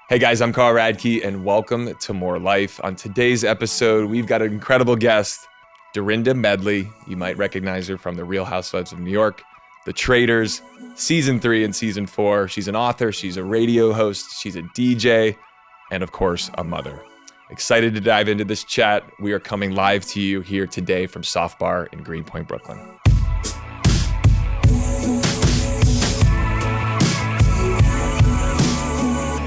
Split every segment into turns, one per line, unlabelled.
Hey guys, I'm Carl Radke and welcome to More Life. On today's episode, we've got an incredible guest, Dorinda Medley. You might recognize her from The Real Housewives of New York, The Traitors, Season 3 and Season 4. She's an author, she's a radio host, she's a DJ, and of course, a mother. Excited to dive into this chat. We are coming live to you here today from Soft Bar in Greenpoint, Brooklyn.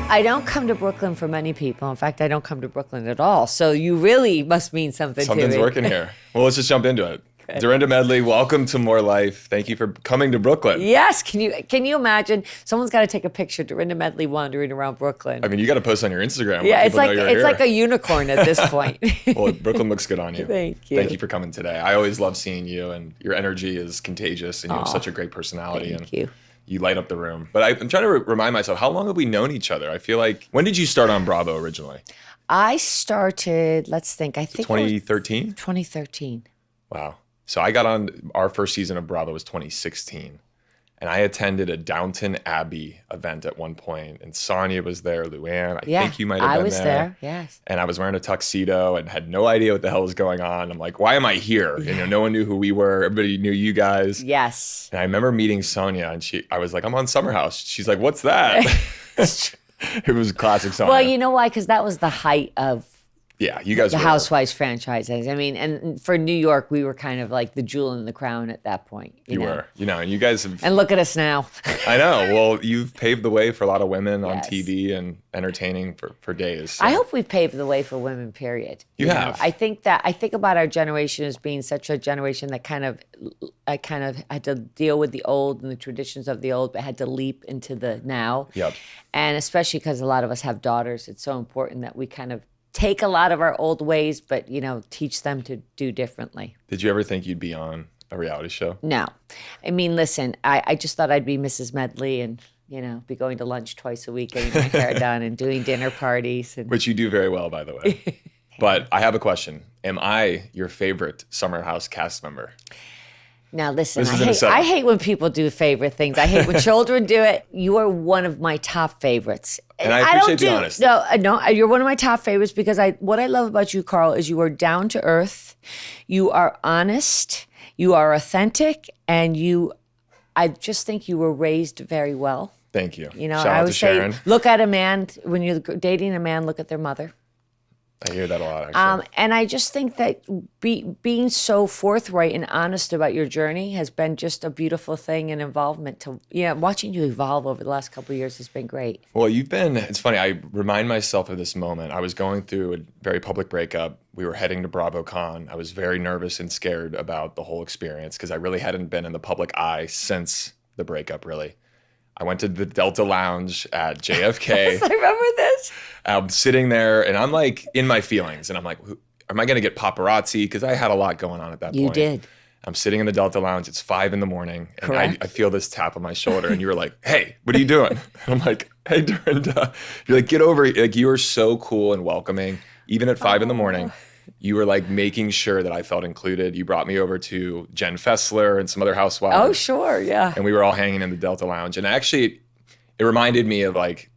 I don't come to Brooklyn for many people. In fact, I don't come to Brooklyn at all. So you really must mean something to me.
Something's working here. Well, let's just jump into it. Good. Dorinda Medley, welcome to More Life. Thank you for coming to Brooklyn.
Yes. Can you imagine? Someone's got to take a picture of Dorinda Medley wandering around Brooklyn.
I mean, you got to post on your Instagram.
Yeah, it's like a unicorn at this point.
Well, Brooklyn looks good on you.
Thank you.
Thank you for coming today. I always love seeing you, and your energy is contagious, and you have such a great personality.
Thank you.
You light up the room. But I'm trying to remind myself, how long have we known each other? I feel like, when did you start on Bravo originally?
I started, let's think, I think
2013?
2013.
Wow. So I got on, our first season of Bravo was 2016. And I attended a Downton Abbey event at one point, and Sonia was there, Luann. I think you might have been there.
I was there, yes.
And I was wearing a tuxedo and had no idea what the hell was going on. I'm like, why am I here? Yeah. No one knew who we were. Everybody knew you guys.
Yes.
And I remember meeting Sonia, and I was like, I'm on Summer House. She's like, what's that? It was classic Sonia.
Well, you know why? Because that was the height of
you guys
the Housewives franchises. I mean, and for New York, we were kind of like the jewel in the crown at that point.
You were, and you guys have.
And look at us now.
I know. Well, you've paved the way for a lot of women on TV and entertaining for days. So.
I hope we've paved the way for women, period.
You have.
I think about our generation as being such a generation that kind of had to deal with the old and the traditions of the old, but had to leap into the now.
Yep.
And especially because a lot of us have daughters, it's so important that we kind of take a lot of our old ways, but, teach them to do differently.
Did you ever think you'd be on a reality show?
No. I mean, listen, I just thought I'd be Mrs. Medley and, be going to lunch twice a week, getting my hair done and doing dinner parties.
Which you do very well, by the way. But I have a question. Am I your favorite Summer House cast member?
Now, listen, I hate when people do favorite things. I hate when children do it. You are one of my top favorites.
And I appreciate the honesty.
No, you're one of my top favorites because what I love about you, Carl, is you are down to earth, you are honest, you are authentic, and I just think you were raised very well.
Thank you.
Shout out to Sharon. Look at a man, when you're dating a man, look at their mother.
I hear that a lot, actually.
And I just think that being so forthright and honest about your journey has been just a beautiful thing and involvement watching you evolve over the last couple of years has been great.
Well, it's funny, I remind myself of this moment. I was going through a very public breakup. We were heading to BravoCon. I was very nervous and scared about the whole experience because I really hadn't been in the public eye since the breakup, really. I went to the Delta Lounge at JFK.
Yes, I remember this.
I'm sitting there and I'm like in my feelings and I'm like, am I going to get paparazzi? Because I had a lot going on at that point.
You did.
I'm sitting in the Delta Lounge. It's 5 a.m. and
Correct.
I feel this tap on my shoulder and you were like, hey, what are you doing? And I'm like, hey, Dorinda. You're like, get over here. Like, you were so cool and welcoming. Even at 5 a.m, you were like making sure that I felt included. You brought me over to Jen Fessler and some other housewives.
Oh, sure, yeah.
And we were all hanging in the Delta Lounge. And actually, it reminded me of like,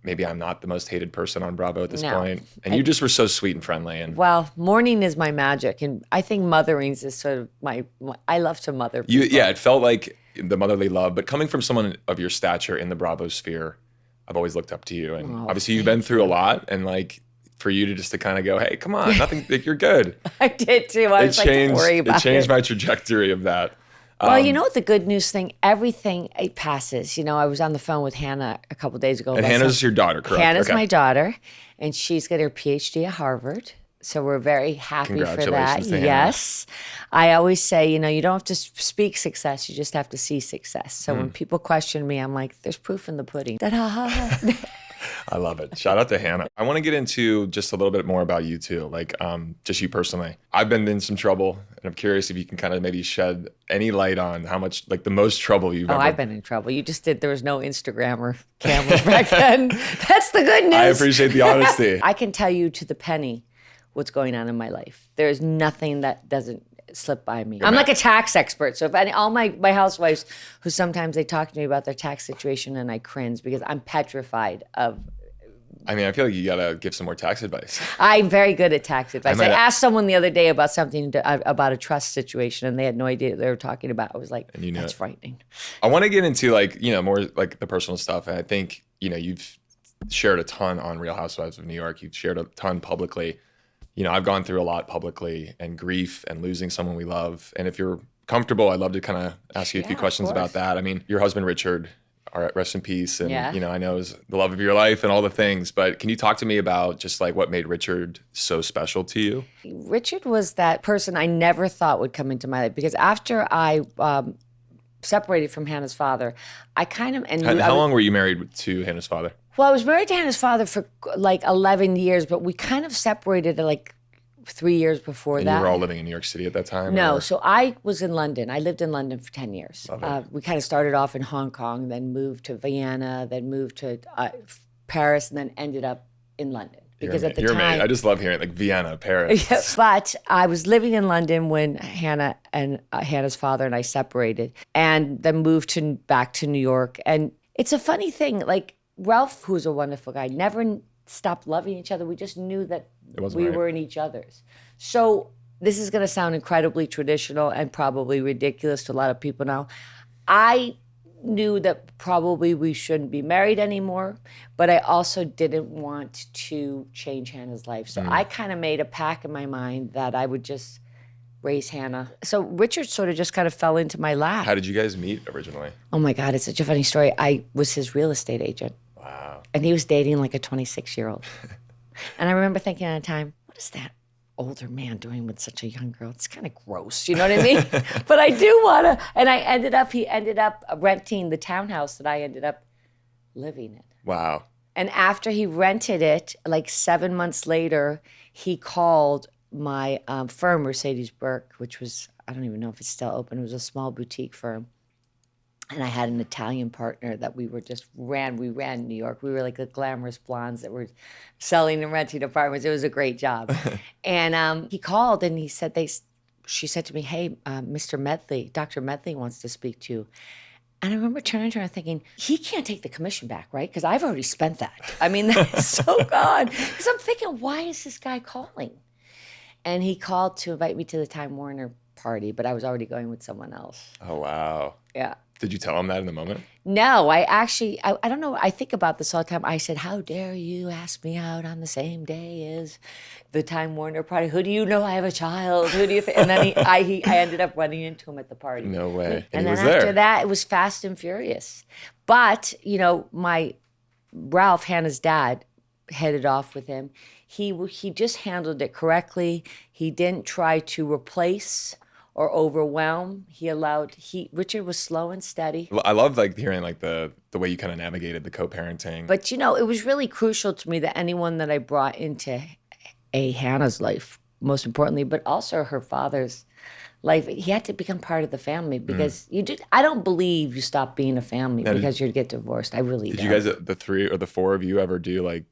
maybe I'm not the most hated person on Bravo at this point. And you just were so sweet and friendly. And
well, mourning is my magic. And I think motherings is sort of I love to mother people.
Yeah, it felt like the motherly love. But coming from someone of your stature in the Bravo sphere, I've always looked up to you. And obviously you've been through a lot. And like, for you to kind of go, hey, come on, nothing, like, you're good.
I did too. I was like, don't worry about it.
It changed my trajectory of that.
Well, you know what the good news thing? Everything, it passes. I was on the phone with Hannah a couple days ago.
And Hannah's your daughter, correct?
Hannah's my daughter, and she's got her PhD at Harvard. So we're very happy for that.
Congratulations to Hannah.
Yes. I always say, you don't have to speak success. You just have to see success. So when people question me, I'm like, there's proof in the pudding.
I love it. Shout out to Hannah. I want to get into just a little bit more about you too, like just you personally. I've been in some trouble, and I'm curious if you can kind of maybe shed any light on how much, like the most trouble you've ever.
I've been in trouble. You just did. There was no Instagram or cameras back then. That's the good news.
I appreciate the honesty.
I can tell you to the penny what's going on in my life. There's nothing that doesn't slip by me. I'm like a tax expert. So if all my housewives who sometimes they talk to me about their tax situation and I cringe because I'm petrified of
I mean, I feel like you gotta give some more tax advice.
I'm very good at tax advice. I
might-
asked someone the other day about something about a trust situation, and they had no idea what they were talking about. I was like,
And you know
that's
it.
frightening.
I want to get into like, more like the personal stuff. And I think, you've shared a ton on Real Housewives of New York. You've shared a ton publicly. I've gone through a lot publicly, and grief and losing someone we love. And if you're comfortable, I'd love to kind of ask you a few
Yeah, of
questions about
course.
that. I mean, your husband, Richard, all right, rest in peace. And,
Yeah.
I know is the love of your life and all the things, but can you talk to me about just like what made Richard so special to you?
Richard was that person I never thought would come into my life, because after I separated from Hannah's father, I kind of
How long were you married to Hannah's father?
Well, I was married to Hannah's father for like 11 years, but we kind of separated like 3 years before
And
that.
you were all living in New York City at that time?
No,
or-
so I was in London. I lived in London for 10 years.
Love it.
We kind of started off in Hong Kong, then moved to Vienna, then moved to Paris, and then ended up in London. Because at the
You're
time,
amazing. I just love hearing like Vienna, Paris.
yeah, but I was living in London when Hannah and Hannah's father and I separated, and then moved back to New York. And it's a funny thing, like Ralph, who's a wonderful guy, never stopped loving each other. We just knew that
It wasn't
we
right.
were in each other's. So this is going to sound incredibly traditional and probably ridiculous to a lot of people now. I knew that probably we shouldn't be married anymore, but I also didn't want to change Hannah's life. So I kind of made a pact in my mind that I would just raise Hannah. So Richard sort of just kind of fell into my lap.
How did you guys meet originally?
Oh my God, it's such a funny story. I was his real estate agent,
Wow.
and he was dating like a 26-year-old. And I remember thinking at a time, what is that older man doing with such a young girl? It's kind of gross, you know what I mean? But I do want to. And he ended up renting the townhouse that I ended up living in.
Wow.
And after he rented it, like 7 months later, he called my firm, Mercedes Burke, which was, I don't even know if it's still open. It was a small boutique firm. And I had an Italian partner that we ran New York. We were like the glamorous blondes that were selling and renting apartments. It was a great job. And he called and she said to me, hey, Mr. Medley, Dr. Medley wants to speak to you. And I remember turning to her and thinking, he can't take the commission back, right? Because I've already spent that. I mean, that's so gone. Because I'm thinking, why is this guy calling? And he called to invite me to the Time Warner party, but I was already going with someone else.
Oh, wow.
Yeah.
Did you tell him that in the moment?
No, I don't know. I think about this all the time. I said, how dare you ask me out on the same day as the Time Warner party? Who do you know I have a child? Who do you think? And then I ended up running into him at the party.
No way.
And
he
then
was
after
there.
that, it was fast and furious. But, my Ralph, Hannah's dad, headed off with him. He just handled it correctly. He didn't try to replace or overwhelm. Richard was slow and steady.
I love like hearing like the way you kind of navigated the co-parenting.
But it was really crucial to me that anyone that I brought into Hannah's life, most importantly, but also her father's life, he had to become part of the family, because I don't believe you stop being a family because you get divorced. I really
Did
don't.
you guys, the three or the four of you, ever do like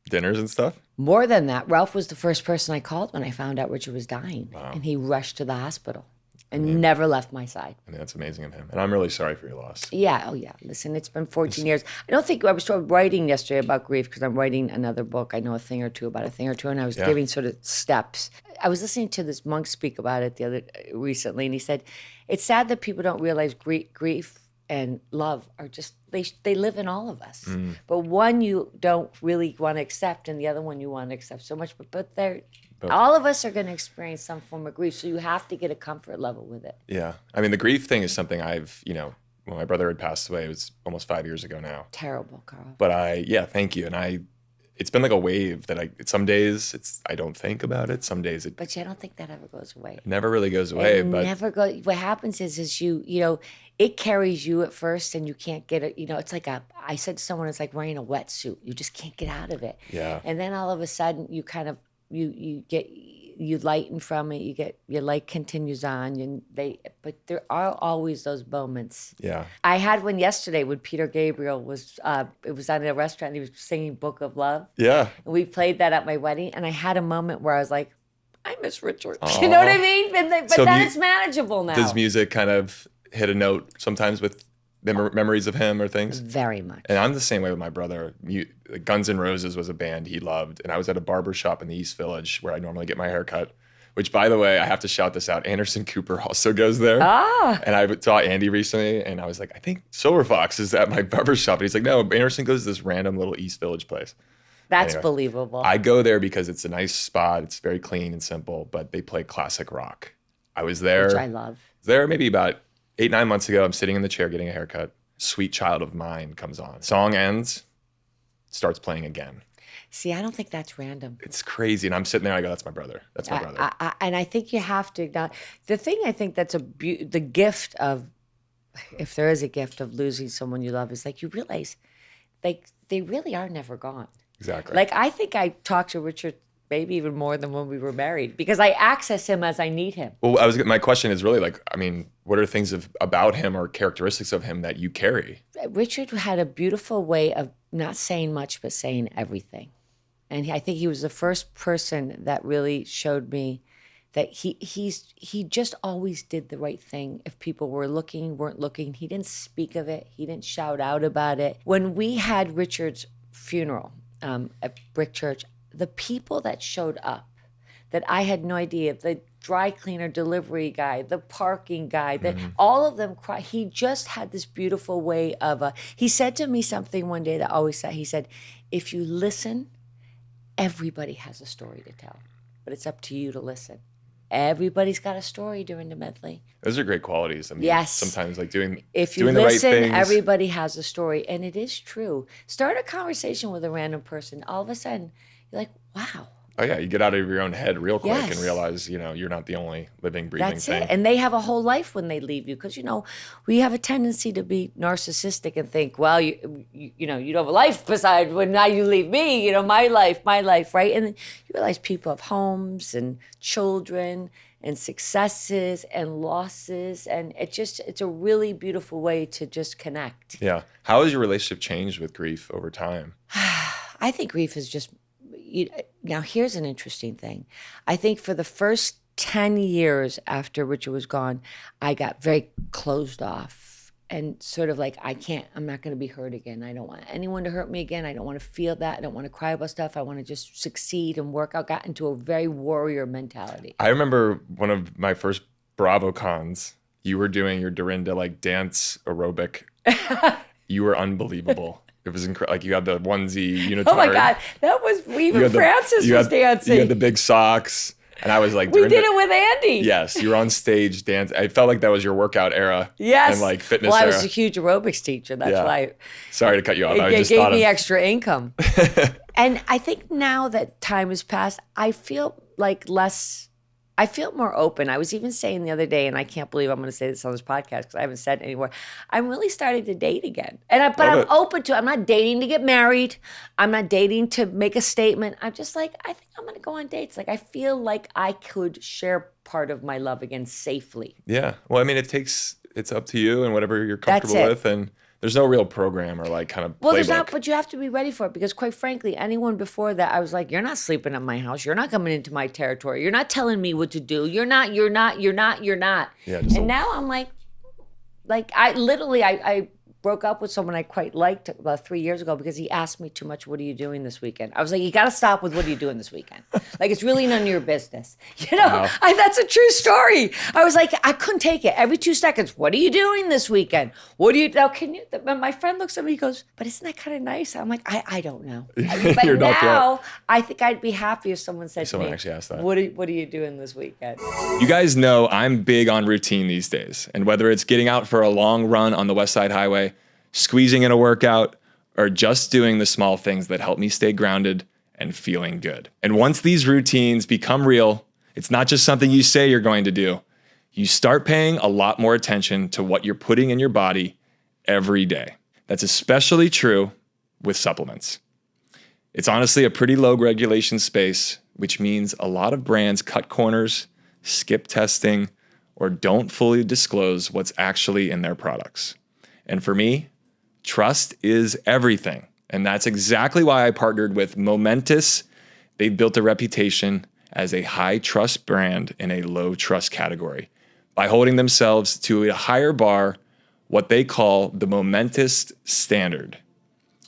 dinners and stuff?
More than that, Ralph was the first person I called when I found out Richard was dying.
Wow.
And he rushed to the hospital and never left my side.
I mean, that's amazing of him. And I'm really sorry for your loss.
Yeah, oh yeah. Listen, it's been 14 years. I don't think I was writing yesterday about grief, because I'm writing another book. I know a thing or two about a thing or two, and I was giving sort of steps. I was listening to this monk speak about it recently, and he said, it's sad that people don't realize grief and love are just, they live in all of us. But one you don't really want to accept, and the other one you want to accept so much. But all of us are going to experience some form of grief, so you have to get a comfort level with it.
Yeah. I mean, the grief thing is something I've, when my brother had passed away, it was almost 5 years ago now.
Terrible, Carl.
But thank you. And it's been like a wave that some days I don't think about it. Some days it
But I don't think that ever goes away.
never really goes away.
It
But
never goes. What happens is it carries you at first, and you can't get it. It's like I said to someone, it's like wearing a wetsuit. You just can't get out of it.
Yeah.
And then all of a sudden, you kind of you lighten from it. Your light continues on, but there are always those moments.
Yeah.
I had one yesterday when Peter Gabriel was. It was at a restaurant. And he was singing "Book of Love."
Yeah.
And we played that at my wedding, and I had a moment where I was like, I miss Richard. You know what I mean? But
So
then it's manageable now.
Does music kind of hit a note sometimes with memories of him or things?
Very much.
And I'm the same way with my brother. Guns N' Roses was a band he loved. And I was at a barber shop in the East Village where I normally get my hair cut, which, by the way, I have to shout this out. Anderson Cooper also goes there. And I saw Andy recently, and I was like, I think Silver Fox is at my barber shop. And he's like, no, Anderson goes to this random little East Village place.
That's believable.
I go there because it's a nice spot. It's very clean and simple, but they play classic rock. I was there.
Which I love.
There maybe about 8-9 months ago. I'm sitting in the chair getting a haircut. Sweet Child of Mine comes on. Song ends, starts playing again.
See, I don't think that's random.
It's crazy. And I'm sitting there, I go, that's my brother. That's my brother.
And I think you have to acknowledge, the thing I think that's the gift of, if there is a gift of losing someone you love, is like you realize like they really are never gone.
Exactly.
Like I think I talked to Richard maybe even more than when we were married because I access him as I need him.
Well, my question is really like, I mean, what are things about him or characteristics of him that you carry?
Richard had a beautiful way of not saying much, but saying everything. And I think he was the first person that really showed me that he just always did the right thing. If people were looking, weren't looking, he didn't speak of it. He didn't shout out about it. When we had Richard's funeral at Brick Church, the people that showed up, that I had no idea, the dry cleaner delivery guy, the parking guy, all of them cried. He just had this beautiful way of, he said to me something one day that always said, he said, if you listen, everybody has a story to tell, but it's up to you to listen. Everybody's got a story, Dorinda Medley.
Those are great qualities. I mean,
yes.
Sometimes like doing
the right things. If you listen, everybody has a story. And it is true. Start a conversation with a random person. All of a sudden, you're like, wow.
Oh, yeah. You get out of your own head real quick
yes.
and realize, you're not the only living, breathing
That's
thing.
It. And they have a whole life when they leave you. Because, we have a tendency to be narcissistic and think, well, you don't have a life beside when now you leave me, my life, right? And then you realize people have homes and children and successes and losses. And it's a really beautiful way to just connect.
Yeah. How has your relationship changed with grief over time?
I think grief is just... Now, here's an interesting thing. I think for the first 10 years after Richard was gone, I got very closed off and sort of like, I'm not going to be hurt again. I don't want anyone to hurt me again. I don't want to feel that. I don't want to cry about stuff. I want to just succeed and work. I got into a very warrior mentality.
I remember one of my first BravoCons, you were doing your Dorinda dance aerobic. You were unbelievable. It was incredible. Like you had the onesie unitard.
Oh my God, that was Francis was dancing.
You had the big socks, and I was like,
we did it with Andy.
Yes, you were on stage dancing. I felt like that was your workout era.
Yes,
and fitness.
Well, I
era.
was a huge aerobics teacher. That's why.
Sorry to cut you off.
It gave me extra income. And I think now that time has passed, I feel I feel more open. I was even saying the other day, and I can't believe I'm going to say this on this podcast because I haven't said it anymore. I'm really starting to date again. But I'm open to it. I'm not dating to get married. I'm not dating to make a statement. I'm just like, I think I'm going to go on dates. I feel like I could share part of my love again safely.
Yeah. Well, I mean, it's up to you and whatever you're comfortable with. And there's no real program or kind of
Well,
playbook.
there's not, but you have to be ready for it because quite frankly, anyone before that, I was like, you're not sleeping at my house. You're not coming into my territory. You're not telling me what to do. You're not.
Yeah,
and now I'm like I broke up with someone I quite liked about 3 years ago because he asked me too much, what are you doing this weekend? I was like, you got to stop with what are you doing this weekend? It's really none of your business.
Wow.
That's a true story. I was like, I couldn't take it. Every 2 seconds, what are you doing this weekend? My friend looks at me, he goes, but isn't that kind of nice? I'm like, I don't know. But now I think I'd be happy if someone said to me,
actually asked that.
What are you doing this weekend?
You guys know I'm big on routine these days. And whether it's getting out for a long run on the West Side Highway, squeezing in a workout, or just doing the small things that help me stay grounded and feeling good. And once these routines become real, it's not just something you say you're going to do. You start paying a lot more attention to what you're putting in your body every day. That's especially true with supplements. It's honestly a pretty low regulation space, which means a lot of brands cut corners, skip testing, or don't fully disclose what's actually in their products. And for me, trust is everything. And that's exactly why I partnered with Momentous. They've built a reputation as a high trust brand in a low trust category by holding themselves to a higher bar what they call the momentous standard.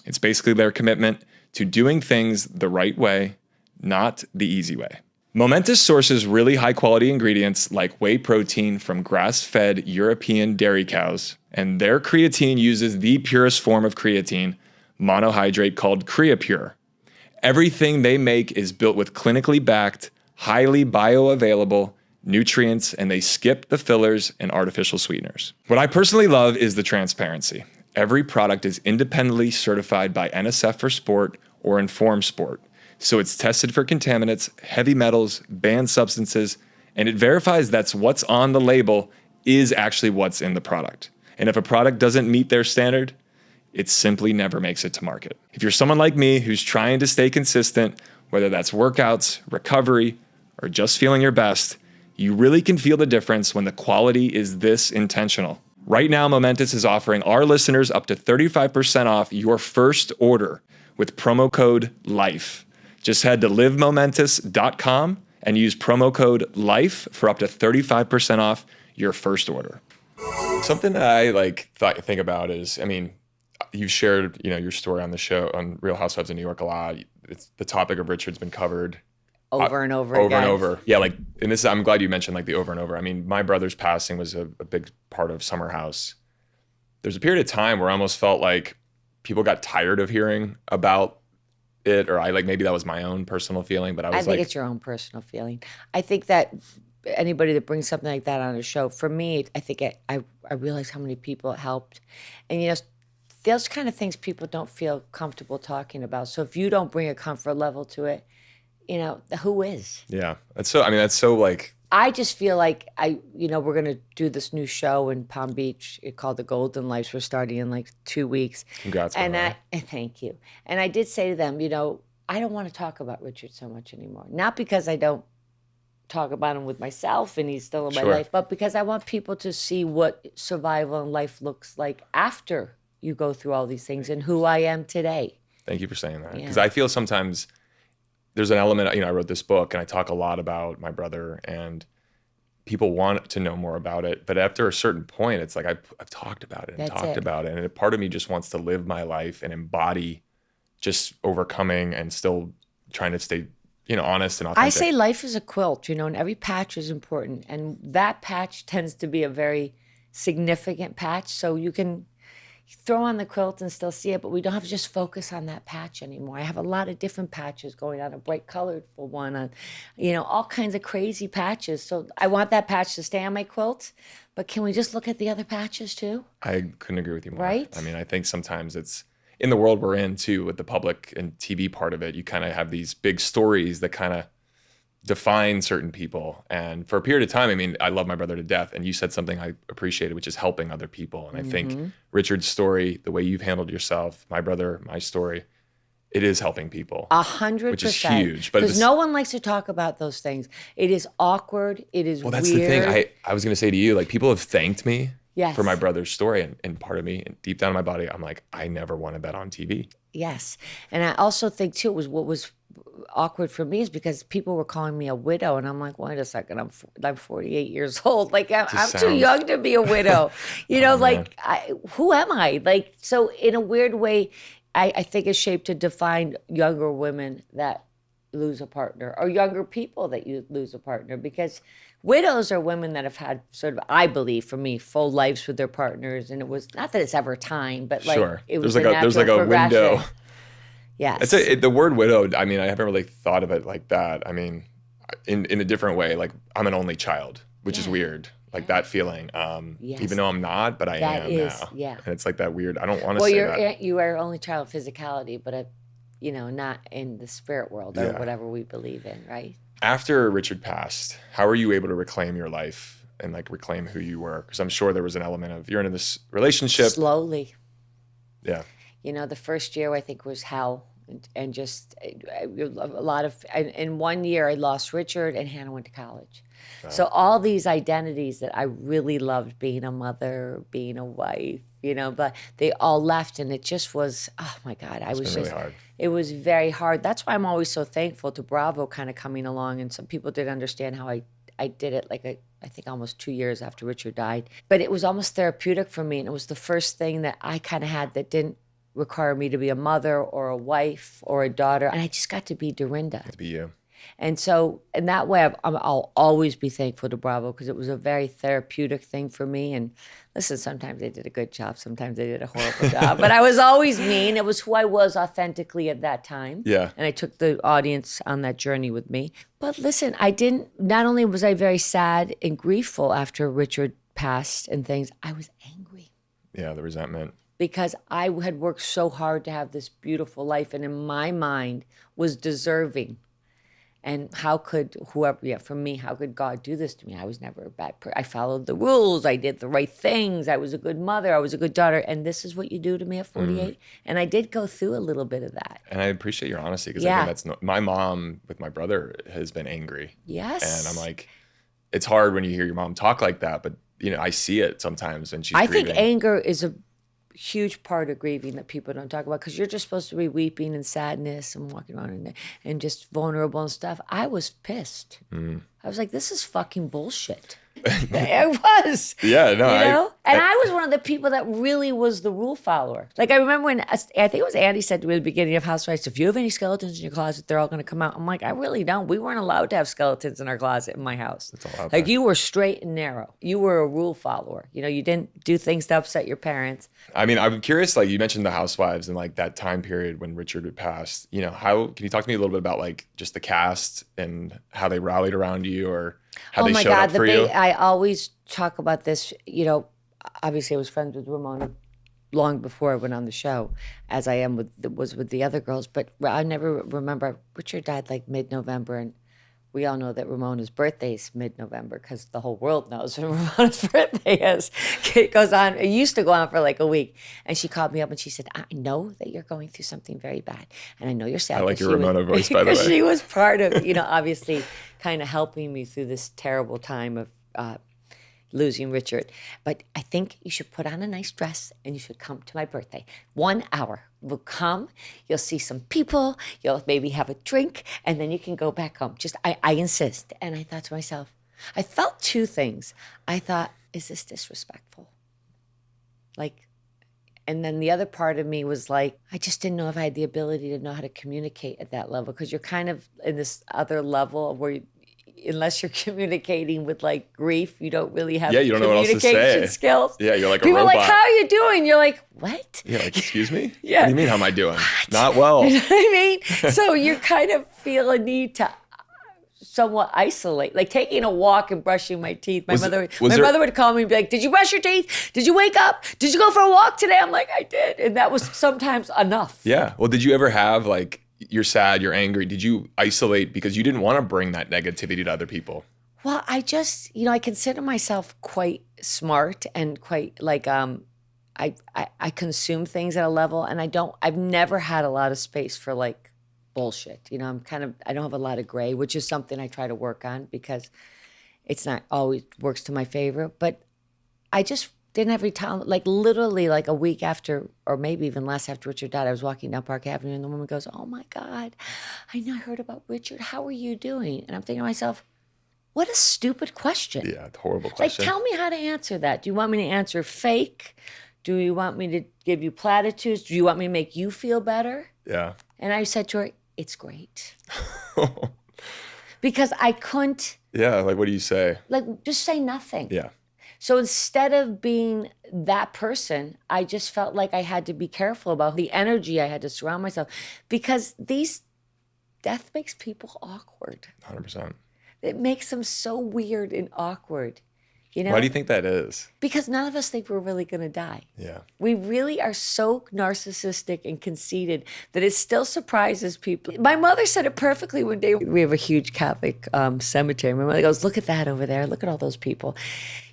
It's basically their commitment to doing things the right way, not the easy way. Momentous sources really high quality ingredients like whey protein from grass-fed European dairy cows, and their creatine uses the purest form of creatine, monohydrate called CreaPure. Everything they make is built with clinically backed, highly bioavailable nutrients, and they skip the fillers and artificial sweeteners. What I personally love is the transparency. Every product is independently certified by NSF for Sport or Inform Sport. So it's tested for contaminants, heavy metals, banned substances, and it verifies that what's on the label is actually what's in the product. And if a product doesn't meet their standard, it simply never makes it to market. If you're someone like me who's trying to stay consistent, whether that's workouts, recovery, or just feeling your best, you really can feel the difference when the quality is this intentional. Right now, Momentous is offering our listeners up to 35% off your first order with promo code LIFE. Just head to livemomentous.com and use promo code LIFE for up to 35% off your first order. Something that I think about is, you've shared, your story on the show on Real Housewives of New York a lot. It's the topic of Richard's been covered
over and over
again.
Over and
over. Yeah, and this, I'm glad you mentioned the over and over. My brother's passing was a big part of Summer House. There's a period of time where I almost felt like people got tired of hearing about it, or maybe that was my own personal feeling, but I think
it's your own personal feeling. I think that anybody that brings something like that on a show, for me, I think I realize how many people it helped. And those kind of things people don't feel comfortable talking about. So if you don't bring a comfort level to it, who is?
Yeah. That's so
I just feel like we're going to do this new show in Palm Beach called The Golden Lives. We're starting in 2 weeks.
Congrats.
And thank you. And I did say to them, I don't want to talk about Richard so much anymore. Not because I don't talk about him with myself and he's still in my life, but because I want people to see what survival in life looks like after you go through all these things and who I am today.
Thank you for saying that. Because I feel sometimes there's an element, I wrote this book and I talk a lot about my brother and people want to know more about it. But after a certain point, it's I've talked about it and about it. And a part of me just wants to live my life and embody just overcoming and still trying to stay, honest and authentic.
I say life is a quilt, and every patch is important. And that patch tends to be a very significant patch. So you can throw on the quilt and still see it, but we don't have to just focus on that patch anymore. I have a lot of different patches going on, a bright colorful one, on, all kinds of crazy patches. So I want that patch to stay on my quilt, but can we just look at the other patches too?
I couldn't agree with you more.
Right?
I think sometimes it's, in the world we're in too, with the public and TV part of it, you kind of have these big stories that kind of define certain people. And for a period of time, I love my brother to death. And you said something I appreciated, which is helping other people. And I think Richard's story, the way you've handled yourself, my brother, my story, it is helping people.
100%.
Which is huge.
Because no one likes to talk about those things. It is awkward. It is weird.
Well, that's the thing. I was going to say to you, people have thanked me
yes.
for my brother's story. And part of me, and deep down in my body, I'm I never want to bet on TV.
Yes. And I also think too, what was awkward for me is because people were calling me a widow, and I'm like, wait a second, I'm 48 years old. I'm too young to be a widow. Who am I? So in a weird way, I think it's shaped to define younger women that lose a partner, or younger people that you lose a partner, because widows are women that have had sort of, I believe, for me, full lives with their partners, and it was not that it's ever time, but
sure.
It was
there's a window.
Yes.
The word widowed, I haven't really thought of it like that. In a different way, I'm an only child, which is weird. That feeling,
yes.
even though I'm not, but I am now.
Yeah.
And it's that weird, I don't want to say that.
You are only child of physicality, but, not in the spirit world or whatever we believe in, right?
After Richard passed, how were you able to reclaim your life and reclaim who you were? Because I'm sure there was an element of, you're in this relationship.
Slowly.
Yeah.
The first year I think was hell, and just a lot of, in 1 year I lost Richard and Hannah went to college. Wow. So all these identities that I really loved, being a mother, being a wife, but they all left, and it just was, oh my God,
really hard.
It was very hard. That's why I'm always so thankful to Bravo kind of coming along, and some people didn't understand how I did it. I think almost 2 years after Richard died. But it was almost therapeutic for me. And it was the first thing that I kind of had that didn't require me to be a mother or a wife or a daughter. And I just got to be Dorinda.
To be you.
And so in that way, I'll always be thankful to Bravo because it was a very therapeutic thing for me. And listen, sometimes they did a good job. Sometimes they did a horrible job. But I was always me, and it was who I was authentically at that time.
Yeah.
And I took the audience on that journey with me. But listen, not only was I very sad and griefful after Richard passed and things, I was angry.
Yeah, the resentment.
Because I had worked so hard to have this beautiful life, and in my mind was deserving. And how could for me, how could God do this to me? I was never a bad person. I followed the rules. I did the right things. I was a good mother. I was a good daughter. And this is what you do to me at 48. And I did go through a little bit of that.
And I appreciate your honesty because I think my mom with my brother has been angry.
Yes.
And I'm like, it's hard when you hear your mom talk like that, but I see it sometimes when she's grieving.
Think anger is a huge part of grieving that people don't talk about because you're just supposed to be weeping and sadness and walking around and just vulnerable and stuff. I was pissed. I was like, this is fucking bullshit. It was.
Yeah, no.
And I was one of the people that really was the rule follower. Like I remember when, I think it was Andy said to me at the beginning of Housewives, if you have any skeletons in your closet, they're all going to come out. I'm like, I really don't. We weren't allowed to have skeletons in our closet in my house.
It's all out
like
there.
You were straight and narrow. You were a rule follower. You didn't do things to upset your parents.
I mean, I'm curious, like you mentioned the Housewives and like that time period when Richard had passed, how, can you talk to me a little bit about like just the cast and how they rallied around you or how they showed up for you?
I always talk about this, obviously I was friends with Ramona long before I went on the show, as I was with the other girls, but I never remember, Richard died like mid-November, and we all know that Ramona's birthday is mid-November because the whole world knows when Ramona's birthday is. It goes on, it used to go on for like a week, and she called me up and she said, I know that you're going through something very bad, and I know you're sad.
I like your Ramona voice, by the way.
She was part of, obviously kind of helping me through this terrible time of losing Richard. But I think you should put on a nice dress and you should come to my birthday. 1 hour. We'll come, you'll see some people, you'll maybe have a drink, and then you can go back home. I insist. And I thought to myself, I felt two things. I thought, is this disrespectful? And then the other part of me was like, I just didn't know if I had the ability to know how to communicate at that level, because you're kind of in this other level where unless you're communicating with like grief, you don't really have
you don't know what else to say.
Skills.
Yeah, you're like
people
a robot.
People are like, how are you doing? You're like, what?
Yeah, like, excuse me?
Yeah.
What do you mean, how am I doing?
What?
Not well.
You know what I mean? So you kind of feel a need to somewhat isolate, like taking a walk and brushing my teeth. My mother would call me and be like, did you brush your teeth? Did you wake up? Did you go for a walk today? I'm like, I did. And that was sometimes enough.
Yeah. Well, did you ever have like, you're sad, you're angry. Did you isolate because you didn't want to bring that negativity to other people?
Well, I just, I consider myself quite smart and quite like, I consume things at a level, and I've never had a lot of space for like bullshit. I don't have a lot of gray, which is something I try to work on because it's not always works to my favor. But I just didn't have any time, like literally like a week after, or maybe even less after Richard died, I was walking down Park Avenue and the woman goes, oh my God, I heard about Richard. How are you doing? And I'm thinking to myself, what a stupid question.
Yeah, horrible question.
Like, tell me how to answer that. Do you want me to answer fake? Do you want me to give you platitudes? Do you want me to make you feel better?
Yeah.
And I said to her, it's great. Because I couldn't.
Yeah, like what do you say?
Like, just say nothing.
Yeah.
So instead of being that person, I just felt like I had to be careful about the energy I had to surround myself, because death makes people awkward.
100%.
It makes them so weird and awkward.
Why do you think that is?
Because none of us think we're really going to die.
Yeah.
We really are so narcissistic and conceited that it still surprises people. My mother said it perfectly one day. We have a huge Catholic cemetery. My mother goes, look at that over there. Look at all those people.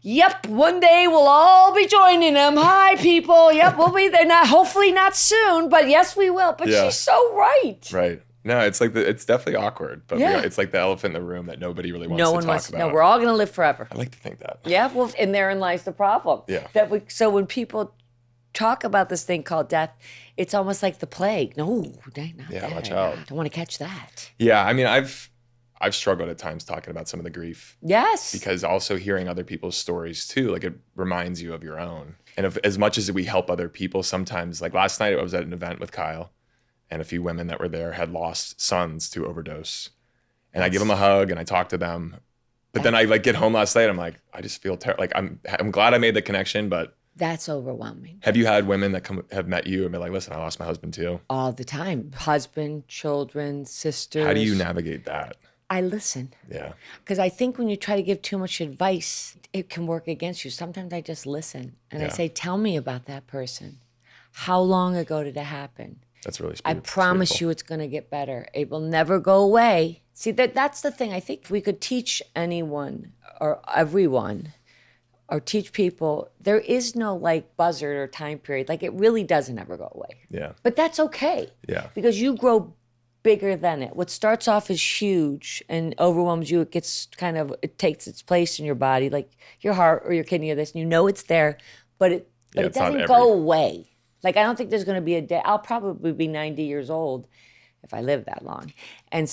Yep, one day we'll all be joining them. Hi, people. Yep, we'll be there. Hopefully not soon, but yes, we will. But she's so right.
Right. No, it's like it's definitely awkward, but
Yeah.
it's like the elephant in the room that nobody really wants
No
to
one
talk
wants.
about.
No, we're all going to live forever.
I like to think that.
Yeah, well, and therein lies the problem.
Yeah.
So when people talk about this thing called death, it's almost like the plague. No, not
Yeah,
that.
watch out.
I don't want to catch that.
Yeah, I mean, I've I've struggled at times talking about some of the grief.
Yes.
Because also hearing other people's stories too, like it reminds you of your own. And as much as we help other people, sometimes, like last night I was at an event with Kyle, and a few women that were there had lost sons to overdose. And I give them a hug and I talk to them. But then I like get home last night, I'm like, I just feel terrible. Like I'm glad I made the connection, but
that's overwhelming.
have you had women that have met you and been like, listen, I lost my husband too?
All the time. Husband, children, sisters.
How do you navigate that?
I listen.
Yeah.
Because I think when you try to give too much advice, it can work against you. Sometimes I just listen and I say, tell me about that person. How long ago did it happen?
That's really
I promise you it's going to get better. It will never go away. See, that's the thing. I think if we could teach anyone or everyone or teach people, there is no like buzzard or time period. Like it really doesn't ever go away.
Yeah.
But that's okay.
Yeah.
Because you grow bigger than it. What starts off as huge and overwhelms you, it takes its place in your body, like your heart or your kidney or this, and you know it's there, but it doesn't go away. Like I don't think there's going to be a day. I'll probably be 90 years old if I live that long, and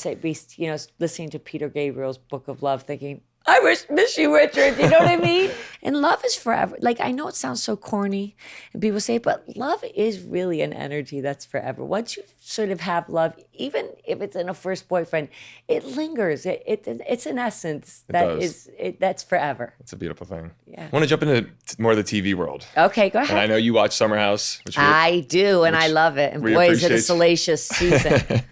listening to Peter Gabriel's Book of Love, thinking, I miss you, Richard. You know what I mean? And love is forever. Like, I know it sounds so corny and people say, but love is really an energy that's forever. Once you sort of have love, even if it's in a first boyfriend, it lingers. It's an essence that's forever.
It's a beautiful thing.
Yeah.
I want to jump into more of the TV world.
Okay, go ahead.
And I know you watch Summer House.
I do, and I love it. And boy, is it a salacious season.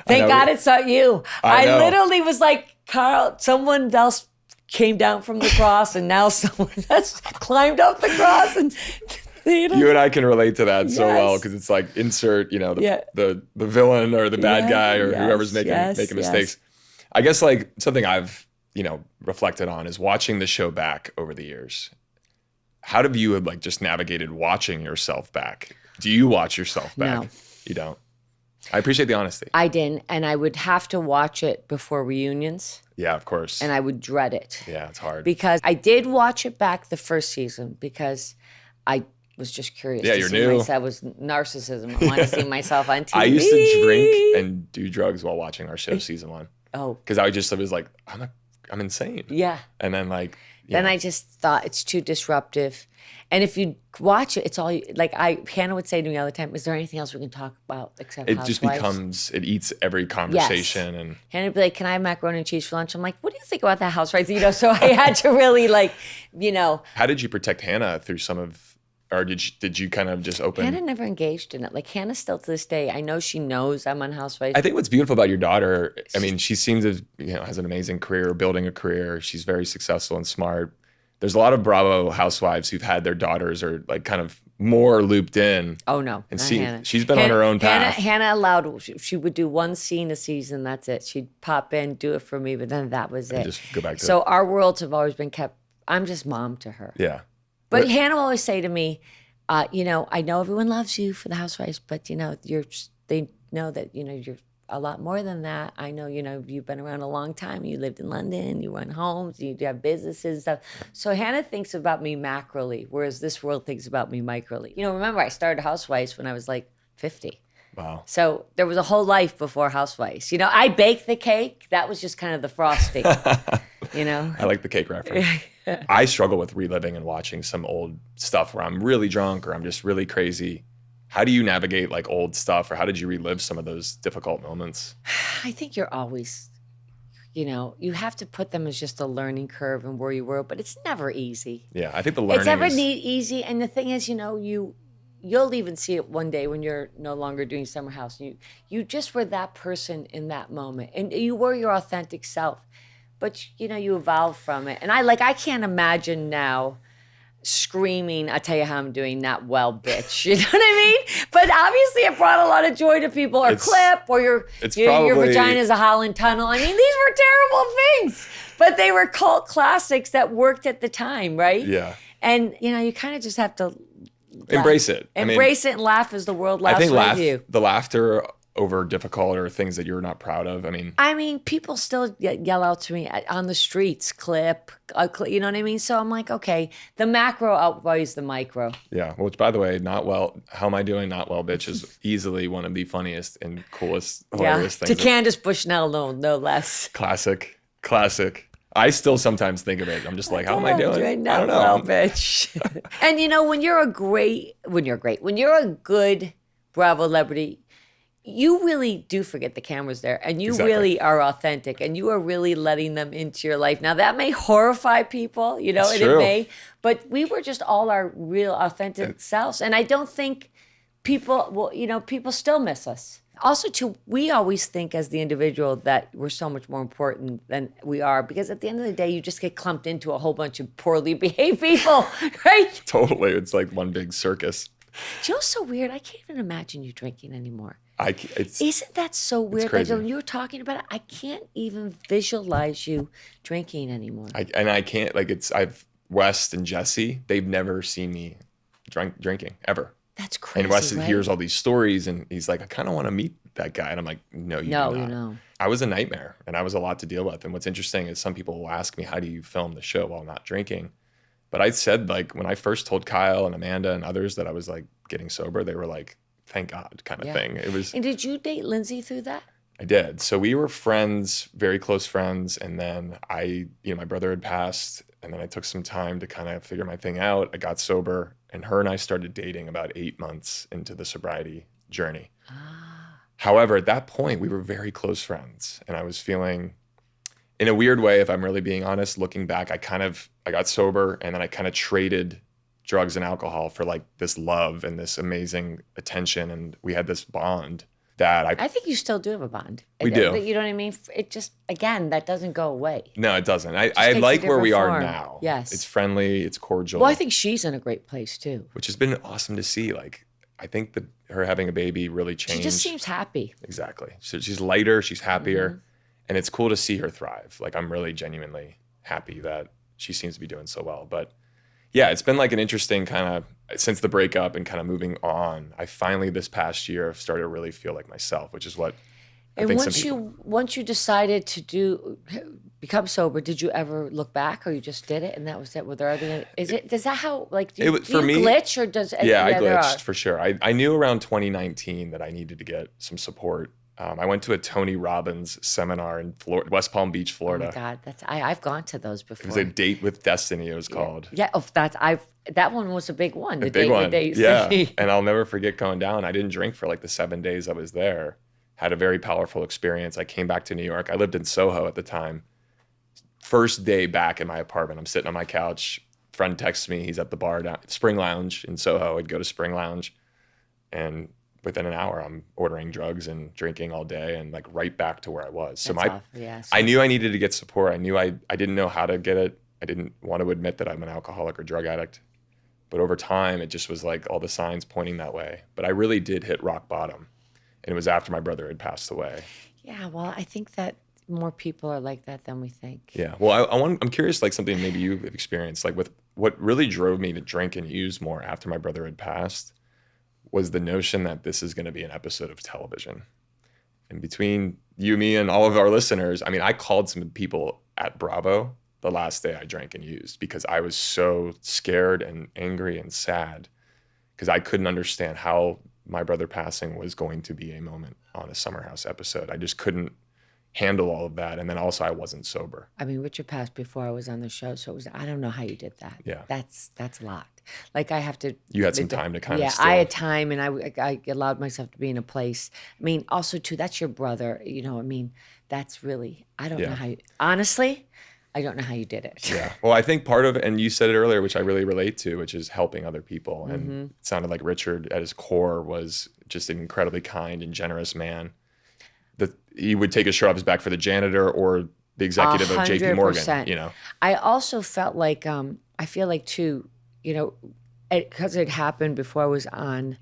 Thank God it's not you. I literally was like, Carl, someone else came down from the cross, and now someone has climbed up the cross. And
you and I can relate to that so well, because it's like insert, the villain or the bad guy or whoever's making mistakes. I guess like something I've reflected on is watching the show back over the years. How have you like just navigated watching yourself back? Do you watch yourself back?
No.
You don't. I appreciate the honesty.
I didn't, and I would have to watch it before reunions.
Yeah, of course.
And I would dread it.
Yeah, it's hard.
Because I did watch it back the first season because I was just curious.
Yeah, you're new.
That was narcissism. I want to see myself on TV.
I used to drink and do drugs while watching our show season 1. Oh. Because I was like, I'm insane.
Yeah.
And then like...
Then I just thought it's too disruptive. And if you watch it, it's all like Hannah would say to me all the time, is there anything else we can talk about except Housewives?
It just becomes, it eats every conversation. Yes. And
Hannah would be like, can I have macaroni and cheese for lunch? I'm like, what do you think about that Housewives? So I had to really
How did you protect Hannah through some of, or did you kind of just open?
Hannah never engaged in it. Like Hannah still to this day, I know she knows I'm on Housewives.
I think what's beautiful about your daughter, I mean, she seems to, has an amazing career, building a career. She's very successful and smart. There's a lot of Bravo housewives who've had their daughters or like kind of more looped in.
Oh no,
and she's been on her own path.
Hannah allowed, she would do one scene a season. That's it. She'd pop in, do it for me, but then that was it.
Just go back to
So our worlds have always been kept. I'm just mom to her.
Yeah.
But Hannah will always say to me, I know everyone loves you for the Housewives, but they know that you're a lot more than that. I know, you've been around a long time. You lived in London, you run homes, you have businesses and stuff. So Hannah thinks about me macroly, whereas this world thinks about me microly. Remember I started Housewives when I was like 50.
Wow.
So there was a whole life before Housewives. I baked the cake. That was just kind of the frosting,
I like the cake reference. I struggle with reliving and watching some old stuff where I'm really drunk or I'm just really crazy. How do you navigate like old stuff, or how did you relive some of those difficult moments?
I think you're always, you have to put them as just a learning curve and where you were, but it's never easy.
Yeah, I think the learning
it's never easy. And the thing is, you'll even see it one day when you're no longer doing Summer House. You just were that person in that moment, and you were your authentic self, but you evolved from it. And I can't imagine now screaming, I tell you how I'm doing, not well, bitch. You know what I mean? But obviously it brought a lot of joy to people, or clip, or your vagina's a Holland tunnel. I mean, these were terrible things, but they were cult classics that worked at the time, right?
Yeah.
And, you kind of just have to
embrace it.
Embrace it and laugh as the world laughs with you.
The laughter over difficult or things that you're not proud of?
I mean, people still yell out to me on the streets, you know what I mean? So I'm like, okay, the macro outweighs the micro.
Yeah. Which, by the way, not well. How am I doing? Not well, bitch is easily one of the funniest and coolest, hilarious
To
things.
Candace Bushnell, no less.
Classic. I still sometimes think of it. I'm just like, how am I doing? I
Not
don't know.
well, bitch. And you know, when you're a good Bravo celebrity, you really do forget the camera's there, and you
Exactly.
really are authentic, and you are really letting them into your life. Now that may horrify people, you know,
It's
and
true.
it may, but we were just all our real authentic selves, and I don't think people still miss us. Also, too, we always think as the individual that we're so much more important than we are, because at the end of the day, you just get clumped into a whole bunch of poorly behaved people, right?
Totally. It's like one big circus.
You know, what's so weird? I can't even imagine you drinking anymore.
Isn't
that so weird?
crazy.
Like when you were talking about it, I can't even visualize you drinking anymore.
I can't, like, I've West and Jesse, they've never seen me drinking ever.
That's crazy.
And Wes
right?
hears all these stories and he's like, I kind of want to meet that guy. And I'm like, no, you do not.
you know.
I was a nightmare and I was a lot to deal with. And what's interesting is some people will ask me, how do you film the show while not drinking? But I said, like, when I first told Kyle and Amanda and others that I was like getting sober, they were like, thank God kind of thing. It was.
And did you date Lindsay through that?
I did. So we were friends, very close friends. And then my brother had passed and then I took some time to kind of figure my thing out. I got sober and her and I started dating about 8 months into the sobriety journey. However, at that point, we were very close friends and I was feeling, in a weird way, if I'm really being honest, looking back, I got sober and then I kind of traded drugs and alcohol for like this love and this amazing attention. And we had this bond that
I think you still do have a bond.
We do.
You know what I mean? It just, again, that doesn't go away.
No, it doesn't. I
takes a
like where we
different
are
form.
now.
Yes.
It's friendly, it's cordial.
Well, I think she's in a great place too.
Which has been awesome to see. Like, I think that her having a baby really changed.
She just seems happy.
Exactly. So she's lighter, she's happier, and it's cool to see her thrive. Like, I'm really genuinely happy that she seems to be doing so well. But yeah, it's been like an interesting kind of, since the breakup and kind of moving on, I finally this past year have started to really feel like myself, which is what I think some people.
Once you decided to become sober, did you ever look back, or you just did it and that was it? Were there other? Does that how like do you glitch or does?
Yeah, I glitched for sure. I knew around 2019 that I needed to get some support. I went to a Tony Robbins seminar in West Palm Beach, Florida.
Oh my God, I've gone to those before.
It was a Date with Destiny. It was called.
Yeah, that one was a big one.
The big one. Yeah, and I'll never forget going down. I didn't drink for like the 7 days I was there. Had a very powerful experience. I came back to New York. I lived in Soho at the time. First day back in my apartment, I'm sitting on my couch. Friend texts me. He's at the bar down Spring Lounge in Soho. I'd go to Spring Lounge, and within an hour, I'm ordering drugs and drinking all day, and like right back to where I was. So I knew I needed to get support. I knew I didn't know how to get it. I didn't want to admit that I'm an alcoholic or drug addict. But over time, it just was like all the signs pointing that way. But I really did hit rock bottom. And it was after my brother had passed away.
Yeah, well, I think that more people are like that than we think.
Yeah. Well, I'm curious, like something maybe you've experienced, like with what really drove me to drink and use more after my brother had passed was the notion that this is going to be an episode of television. And between you, me, and all of our listeners, I mean, I called some people at Bravo the last day I drank and used because I was so scared and angry and sad because I couldn't understand how my brother passing was going to be a moment on a Summer House episode. I just couldn't handle all of that. And then also I wasn't sober.
I mean, Richard passed before I was on the show, so I don't know how you did that.
Yeah.
That's a lot. Like I have to.
You had some time to kind of.
Yeah, I had time, and I allowed myself to be in a place. I mean, also too, that's your brother. You know, I mean, that's really. I don't know how. Honestly, I don't know how you did it.
Yeah. Well, I think part of, and you said it earlier, which I really relate to, which is helping other people. And it sounded like Richard at his core was just an incredibly kind and generous man. That he would take his shirt off his back for the janitor or the executive of JP Morgan, you know.
I also felt like, I feel like too, you know, because it happened before I was on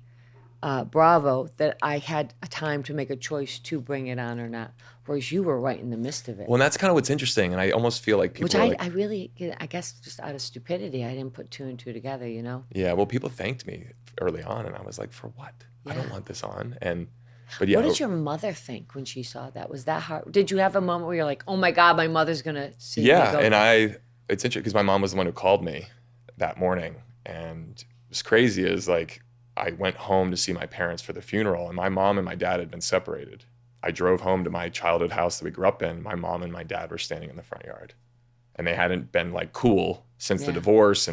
Bravo, that I had a time to make a choice to bring it on or not. Whereas you were right in the midst of it.
Well, and that's kind of what's interesting. And I almost feel like people
Which
I
really, I guess just out of stupidity, I didn't put two and two together, you know?
Yeah, well, people thanked me early on and I was like, for what? Yeah. I don't want this on. And But yeah.
What did your mother think when she saw that? Was that hard? Did you have a moment where you're like, oh my God, my mother's going to see me go?
And it's interesting because my mom was the one who called me that morning. And what's crazy is like, I went home to see my parents for the funeral, and my mom and my dad had been separated. I drove home to my childhood house that we grew up in. My mom and my dad were standing in the front yard, and they hadn't been like cool since the divorce.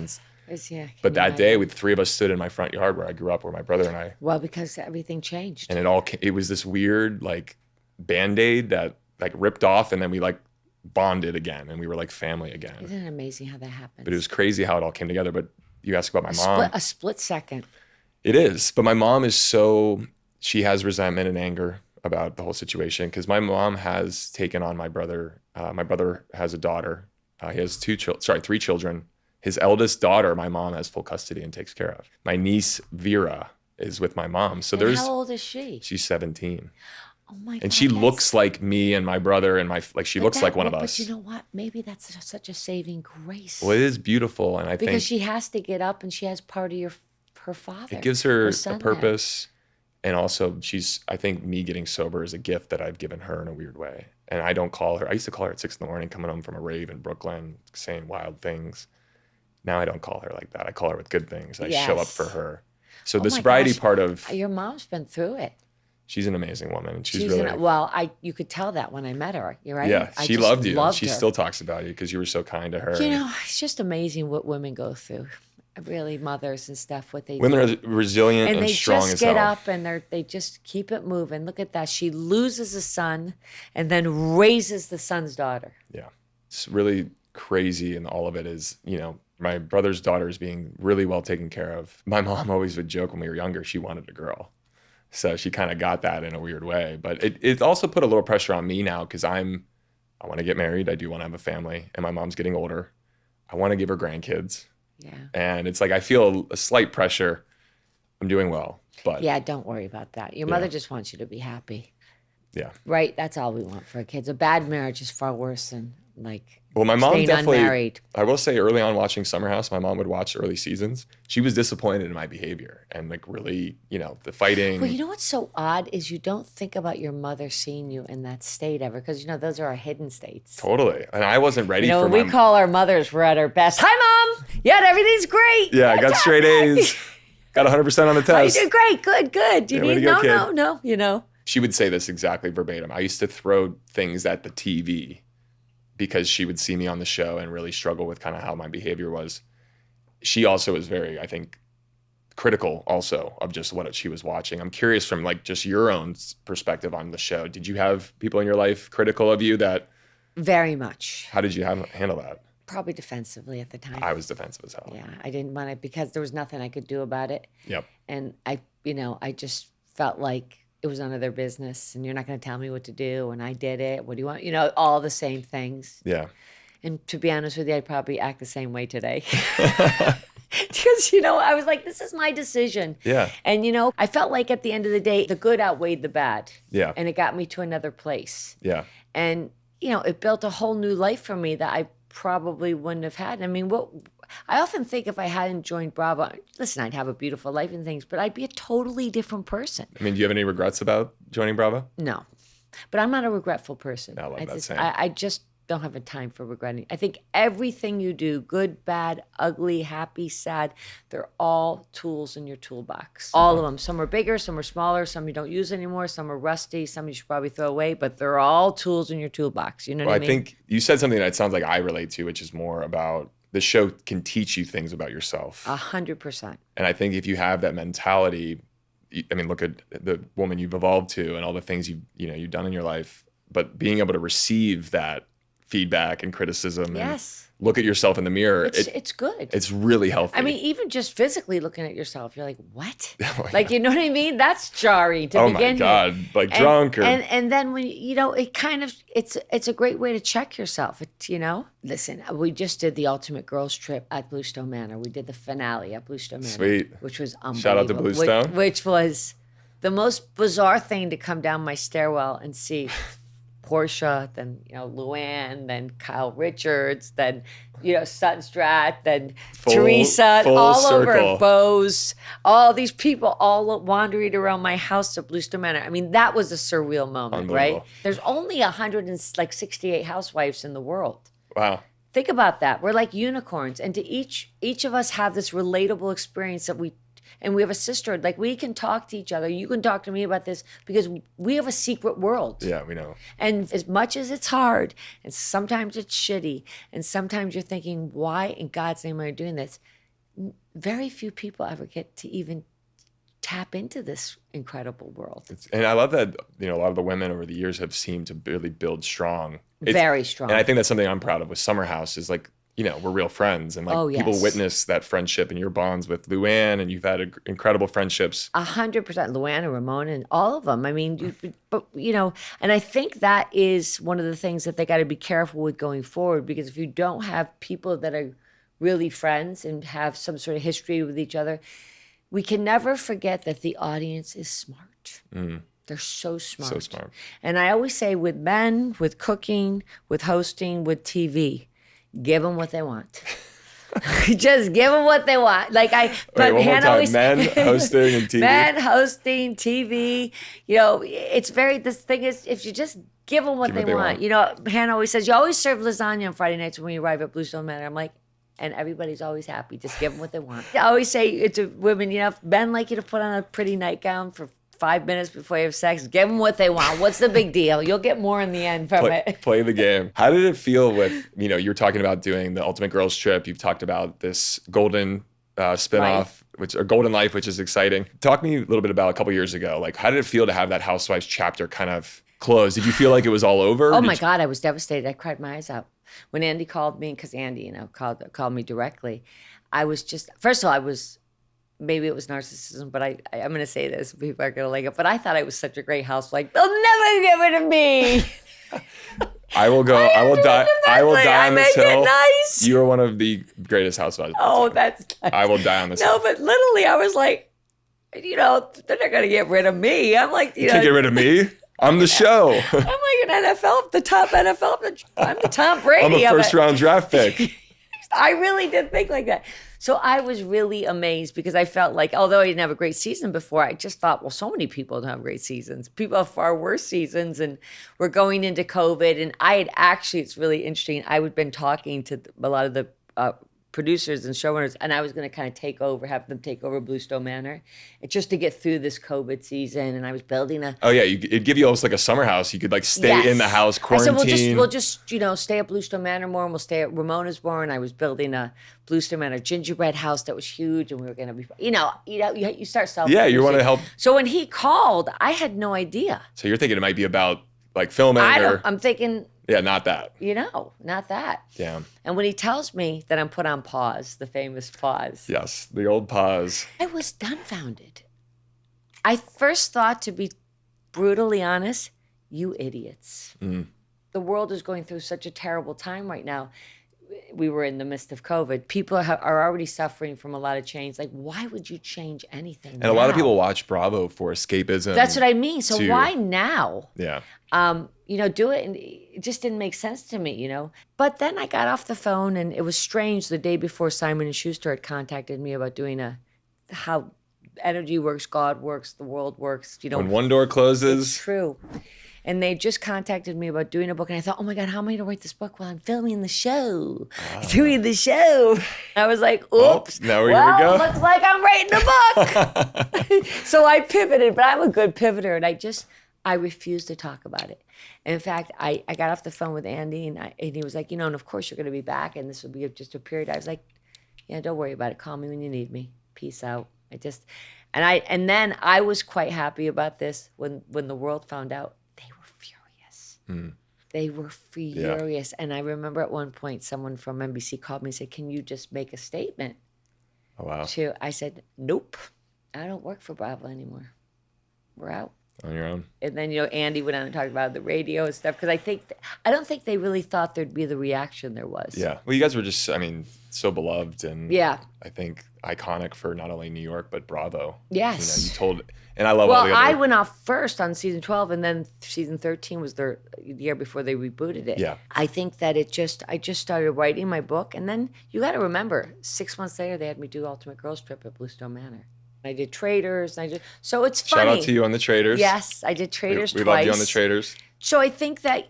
But that day, the three of us stood in my front yard where I grew up, where my brother and I.
Well, because everything changed.
And it was this weird like Band-Aid that like ripped off, and then we like bonded again, and we were like family again.
Isn't it amazing how that happens?
But it was crazy how it all came together. But you asked about my mom.
A split second.
It is. But my mom is she has resentment and anger about the whole situation because my mom has taken on my brother. My brother has a daughter. He has three children. His eldest daughter, my mom has full custody and takes care of. My niece, Vera, is with my mom. So
how old is she?
She's 17.
Oh my God.
And she looks like me and my brother and she looks like one of us.
But you know what? Maybe that's such a saving grace.
Well, it is beautiful. And I think
because she has to get up and she has part of her father.
It gives her a purpose. And also I think me getting sober is a gift that I've given her in a weird way. And I don't call her. I used to call her at 6 a.m. coming home from a rave in Brooklyn, saying wild things. Now I don't call her like that. I call her with good things. I show up for her. So the sobriety part of
your mom's been through it.
She's an amazing woman, and she's really
you could tell that when I met her. You're right.
Yeah, she loved you. She still talks about you because you were so kind to her.
You know, it's just amazing what women go through. Really, mothers and stuff. What they
women are resilient and strong as hell.
And they just get up and they just keep it moving. Look at that. She loses a son and then raises the son's daughter.
Yeah, it's really crazy, and all of it is, you know, my brother's daughter is being really well taken care of. My mom always would joke when we were younger, she wanted a girl. So she kind of got that in a weird way. But it also put a little pressure on me now because I want to get married. I do want to have a family. And my mom's getting older. I want to give her grandkids.
Yeah.
And it's like I feel a slight pressure. I'm doing well. But
yeah, don't worry about that. Your mother just wants you to be happy.
Yeah.
Right? That's all we want for our kids. A bad marriage is far worse than like
well, my mom
staying
definitely,
unmarried.
I will say early on watching Summer House, my mom would watch early seasons. She was disappointed in my behavior and like really, you know, the fighting.
Well, you know what's so odd is you don't think about your mother seeing you in that state ever because, you know, those are our hidden states.
Totally. And I wasn't ready for
we call our mothers, we're at our best. Hi, Mom. Yeah, everything's great.
Yeah, I got straight A's. Got 100% on the test.
Oh, you did great. Good. You need no, you know.
She would say this exactly verbatim. I used to throw things at the TV because she would see me on the show and really struggle with kind of how my behavior was. She also is very, I think, critical also of just what she was watching. I'm curious from like just your own perspective on the show. Did you have people in your life critical of you that?
Very much.
How did you handle that?
Probably defensively at the time.
I was defensive as hell.
Yeah, I didn't want to because there was nothing I could do about it.
Yep.
And I just felt like it was none of their business and you're not going to tell me what to do and I did it. What do you want? You know, all the same things.
Yeah.
And to be honest with you, I'd probably act the same way today. Because, you know, I was like, this is my decision.
Yeah.
And, you know, I felt like at the end of the day, the good outweighed the bad.
Yeah.
And it got me to another place.
Yeah.
And, you know, it built a whole new life for me that I probably wouldn't have had. I mean, I often think if I hadn't joined Bravo, listen, I'd have a beautiful life and things, but I'd be a totally different person.
I mean, do you have any regrets about joining Bravo?
No. But I'm not a regretful person.
I love that saying.
I just don't have a time for regretting. I think everything you do, good, bad, ugly, happy, sad, they're all tools in your toolbox. All of them. Some are bigger, some are smaller, some you don't use anymore, some are rusty, some you should probably throw away, but they're all tools in your toolbox. You know what I mean?
I think you said something that sounds like I relate to, which is more about the show can teach you things about yourself.
100%.
And I think if you have that mentality, I mean, look at the woman you've evolved to and all the things you've done in your life, but being able to receive that feedback and criticism
yes.
and look at yourself in the mirror.
It's good.
It's really healthy.
I mean, even just physically looking at yourself, you're like, what? Like, you know what I mean? That's jarring to begin with. Oh my
God, like drunk or.
And then when, you know, it kind of, it's a great way to check yourself, you know? Listen, we just did the ultimate girls trip at Bluestone Manor. We did the finale at Bluestone Manor.
Sweet.
Which was unbelievable.
Shout out to Bluestone.
Which was the most bizarre thing to come down my stairwell and see Portia, then, Luann, then Kyle Richards, then, Sutton Stratt, then Teresa,
full
all
circle.
over Bose, all these people all wandering around my house at Bluestone Manor. I mean, that was a surreal moment, right? There's only 168 housewives in the world.
Wow.
Think about that. We're like unicorns. And to each of us have this relatable experience that we have a sisterhood. Like, we can talk to each other. You can talk to me about this because we have a secret world.
Yeah, we know.
And as much as it's hard, and sometimes it's shitty, and sometimes you're thinking, why in God's name am I doing this? Very few people ever get to even tap into this incredible world.
And I love that, a lot of the women over the years have seemed to really build strong.
Very strong.
And I think that's something I'm proud of with Summer House is like, we're real friends, and like people witness that friendship and your bonds with Luann, and you've had incredible friendships.
100%, Luann and Ramona and all of them. I mean, and I think that is one of the things that they got to be careful with going forward, because if you don't have people that are really friends and have some sort of history with each other, we can never forget that the audience is smart. Mm. They're so smart.
So smart.
And I always say, with men, with cooking, with hosting, with TV, give them what they want. Just give them what they want. Like
Hannah always men hosting and TV.
Men hosting TV. This thing is, if you just give them what they want. Hannah always says, you always serve lasagna on Friday nights when you arrive at Bluestone Manor. I'm like, and everybody's always happy. Just give them what they want. I always say to women, if men like you to put on a pretty nightgown for 5 minutes before you have sex, give them what they want. What's the big deal? You'll get more in the end from it.
Play the game. How did it feel with, you're talking about doing the Ultimate Girls Trip. You've talked about this Golden spinoff, or Golden Life, which is exciting. Talk to me a little bit about a couple years ago. Like, how did it feel to have that Housewives chapter kind of close? Did you feel like it was all over?
Oh my God, I was devastated. I cried my eyes out. When Andy called me, because Andy, called me directly, I was just, first of all, maybe it was narcissism, but I'm going to say this, people are going to like it, but I thought I was such a great house. Like, they'll never get rid of me.
I will die on this hill.
Nice.
You are one of the greatest housewives.
Oh, that's nice.
I will die on this hill.
No, but literally, I was like, they're not going to get rid of me. I'm like,
you can't get rid of me. I'm the show.
I'm like an NFL, the top NFL. I'm the Tom Brady.
I'm a first-round draft pick.
I really did think like that. So I was really amazed, because I felt like, although I didn't have a great season before, I just thought, well, so many people don't have great seasons. People have far worse seasons, and we're going into COVID. And it's really interesting. I had been talking to a lot of the producers and showrunners, and I was going to kind of have them take over Bluestone Manor, and just to get through this COVID season. And I was building
it'd give you almost like a summer house. You could like stay in the house, quarantine.
I said, we'll just stay at Bluestone Manor more, and we'll stay at Ramona's more. And I was building a Bluestone Manor gingerbread house that was huge, and we were going to be, you start selling.
Yeah, you want to help.
So when he called, I had no idea.
So you're thinking it might be about like filming?
I'm thinking.
Yeah, not that.
Not that.
Yeah.
And when he tells me that I'm put on pause, the famous pause.
Yes, the old pause.
I was dumbfounded. I first thought, to be brutally honest, you idiots. Mm. The world is going through such a terrible time right now. We were in the midst of COVID. People are already suffering from a lot of change. Like, why would you change anything now?
A lot of people watch Bravo for escapism.
That's what I mean. So why now?
Yeah.
Do it. And it just didn't make sense to me, But then I got off the phone, and it was strange. The day before, Simon & Schuster had contacted me about doing how energy works, God works, the world works.
When one door closes.
It's true. And they just contacted me about doing a book. And I thought, oh my God, how am I going to write this book while I'm filming the show? Doing the show. I was like, oops.
Now we're going to go.
Looks like I'm writing a book. So I pivoted, but I'm a good pivoter. And I refused to talk about it. And in fact, I got off the phone with Andy, and he was like, and of course you're going to be back, and this will be just a period. I was like, yeah, don't worry about it. Call me when you need me. Peace out. And then I was quite happy about this when the world found out. They were furious. Mm. They were furious. Yeah. And I remember at one point, someone from NBC called me and said, can you just make a statement?
Oh, wow.
I said, nope, I don't work for Bravo anymore. We're out.
On your own.
And then, Andy went on and talked about the radio and stuff. Because I don't think they really thought there'd be the reaction there was.
Yeah. Well, you guys were just, so beloved and
yeah.
I think iconic for not only New York, but Bravo.
Yes.
You told, and I love all the other.
I went off first on season 12 and then season 13 was the year before they rebooted it.
Yeah.
I think that I just started writing my book. And then you got to remember, 6 months later, they had me do Ultimate Girls Trip at Bluestone Manor. I did Traders. So it's funny.
Shout out to you on the Traders.
Yes, I did Traders
we
twice.
love you on the Traders.
So I think that,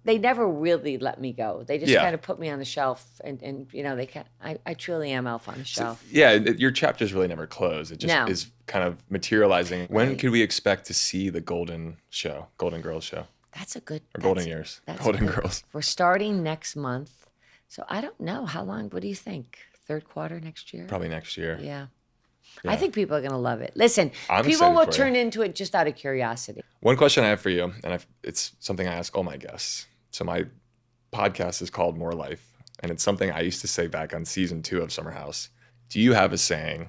they never really let me go. They just kind of put me on the shelf and they can't. I truly am Elf on the shelf.
So, yeah, your chapters really never close. It just is kind of materializing. When could we expect to see the Golden Girls show?
That's a good.
Or Golden Years. Golden Girls.
We're starting next month. So I don't know. How long? What do you think? 3rd quarter next year?
Probably next year.
Yeah. I think people are going to love it. Listen, people will turn into it just out of curiosity.
One question I have for you, and it's something I ask all my guests. So my podcast is called More Life, and it's something I used to say back on season 2 of Summer House. Do you have a saying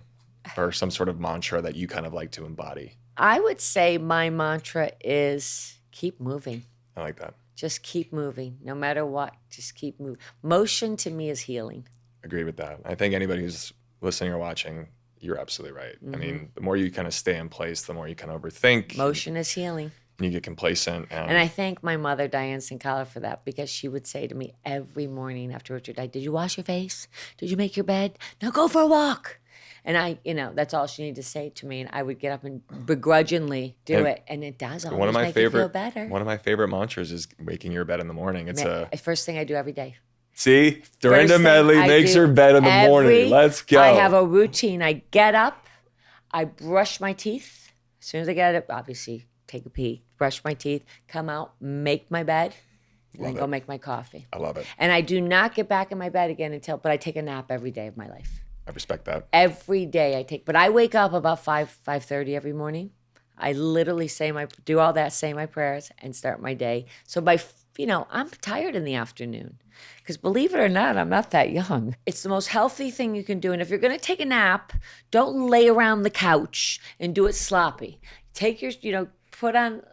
or some sort of mantra that you kind of like to embody?
I would say my mantra is keep moving.
I like that.
Just keep moving. No matter what, just keep moving. Motion to me is healing.
Agree with that. I think anybody who's listening or watching, you're absolutely right. Mm-hmm. The more you kind of stay in place, the more you kind of overthink.
Motion is healing.
You get complacent.
And I thank my mother, Diane Sincala, for that, because she would say to me every morning after Richard died, did you wash your face? Did you make your bed? Now go for a walk. And that's all she needed to say to me. And I would get up and begrudgingly do it. And it does always make you feel better.
One of my favorite mantras is making your bed in the morning. It's
first thing I do every day.
See? Dorinda Medley makes her bed in the morning. Let's go.
I have a routine. I get up. I brush my teeth. As soon as I get up, obviously, take a pee, brush my teeth, come out, make my bed, and then go make my coffee.
I love it.
And I do not get back in my bed again but I take a nap every day of my life.
I respect that.
Every day but I wake up about 5:30 every morning. I literally say my prayers and start my day. So I'm tired in the afternoon. Because believe it or not, I'm not that young. It's the most healthy thing you can do. And if you're going to take a nap, don't lay around the couch and do it sloppy. Take your, put on